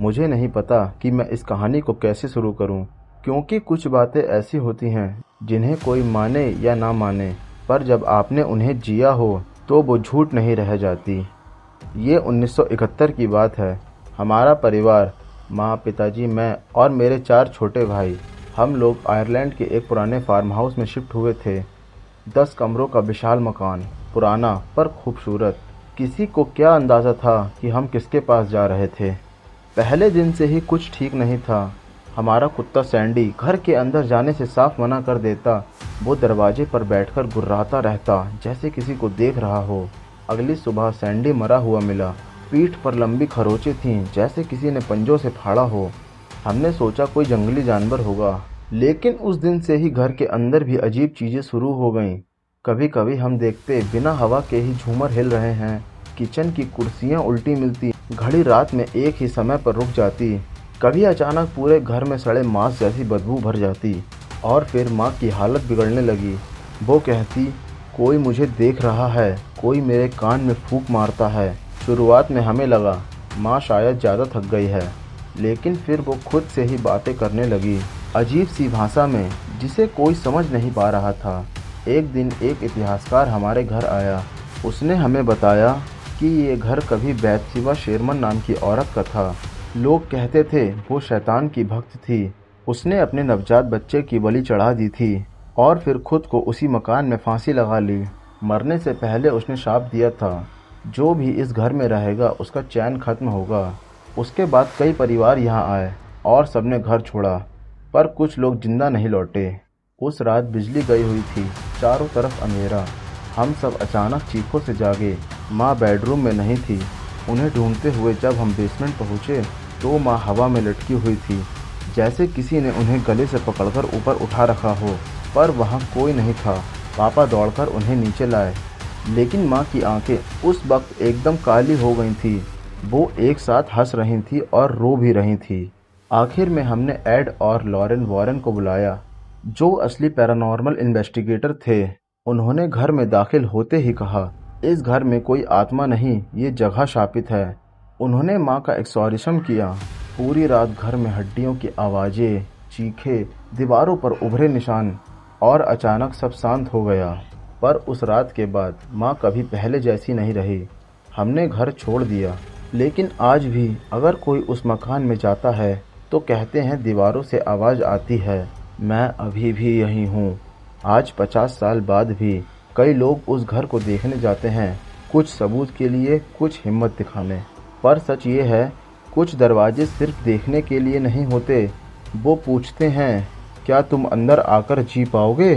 मुझे नहीं पता कि मैं इस कहानी को कैसे शुरू करूं, क्योंकि कुछ बातें ऐसी होती हैं जिन्हें कोई माने या ना माने, पर जब आपने उन्हें जिया हो तो वो झूठ नहीं रह जाती। ये 1971 की बात है। हमारा परिवार, माँ, पिताजी, मैं और मेरे 4 छोटे भाई, हम लोग आयरलैंड के एक पुराने फार्म हाउस में शिफ्ट हुए थे। 10 कमरों का विशाल मकान, पुराना पर खूबसूरत। किसी को क्या अंदाज़ा था कि हम किसके पास जा रहे थे। पहले दिन से ही कुछ ठीक नहीं था। हमारा कुत्ता सैंडी घर के अंदर जाने से साफ मना कर देता। वो दरवाजे पर बैठकर गुर्राता रहता जैसे किसी को देख रहा हो। अगली सुबह सैंडी मरा हुआ मिला। पीठ पर लंबी खरोंचें थीं जैसे किसी ने पंजों से फाड़ा हो। हमने सोचा कोई जंगली जानवर होगा, लेकिन उस दिन से ही घर के अंदर भी अजीब चीज़ें शुरू हो गईं। कभी कभी हम देखते बिना हवा के ही झूमर हिल रहे हैं, किचन की कुर्सियां उल्टी मिलती, घड़ी रात में एक ही समय पर रुक जाती, कभी अचानक पूरे घर में सड़े मांस जैसी बदबू भर जाती। और फिर माँ की हालत बिगड़ने लगी। वो कहती, कोई मुझे देख रहा है, कोई मेरे कान में फूंक मारता है। शुरुआत में हमें लगा माँ शायद ज़्यादा थक गई है, लेकिन फिर वो खुद से ही बातें करने लगी, अजीब सी भाषा में जिसे कोई समझ नहीं पा रहा था। एक दिन एक इतिहासकार हमारे घर आया। उसने हमें बताया कि ये घर कभी बैतसीवा शेरमन नाम की औरत का था। लोग कहते थे वो शैतान की भक्त थी। उसने अपने नवजात बच्चे की बलि चढ़ा दी थी और फिर खुद को उसी मकान में फांसी लगा ली। मरने से पहले उसने शाप दिया था, जो भी इस घर में रहेगा उसका चैन खत्म होगा। उसके बाद कई परिवार यहाँ आए और सबने घर छोड़ा, पर कुछ लोग जिंदा नहीं लौटे। उस रात बिजली गई हुई थी, चारों तरफ अंधेरा। हम सब अचानक चीखों से जागे। माँ बेडरूम में नहीं थी। उन्हें ढूंढते हुए जब हम बेसमेंट पहुँचे तो माँ हवा में लटकी हुई थी, जैसे किसी ने उन्हें गले से पकड़कर ऊपर उठा रखा हो, पर वहाँ कोई नहीं था। पापा दौड़कर उन्हें नीचे लाए, लेकिन माँ की आंखें उस वक्त एकदम काली हो गई थी। वो एक साथ हंस रही थी और रो भी रही थी। आखिर में हमने एड और लॉरेन वॉरेन को बुलाया, जो असली पैरानॉर्मल इन्वेस्टिगेटर थे। उन्होंने घर में दाखिल होते ही कहा, इस घर में कोई आत्मा नहीं, ये जगह शापित है। उन्होंने माँ का एक्सॉर्सिज्म किया। पूरी रात घर में हड्डियों की आवाज़ें, चीखे, दीवारों पर उभरे निशान, और अचानक सब शांत हो गया। पर उस रात के बाद माँ कभी पहले जैसी नहीं रही। हमने घर छोड़ दिया, लेकिन आज भी अगर कोई उस मकान में जाता है तो कहते हैं दीवारों से आवाज़ आती है। मैं अभी भी यहीं हूँ। आज 50 साल बाद भी कई लोग उस घर को देखने जाते हैं, कुछ सबूत के लिए, कुछ हिम्मत दिखाने। पर सच ये है, कुछ दरवाजे सिर्फ देखने के लिए नहीं होते, वो पूछते हैं, क्या तुम अंदर आकर जी पाओगे।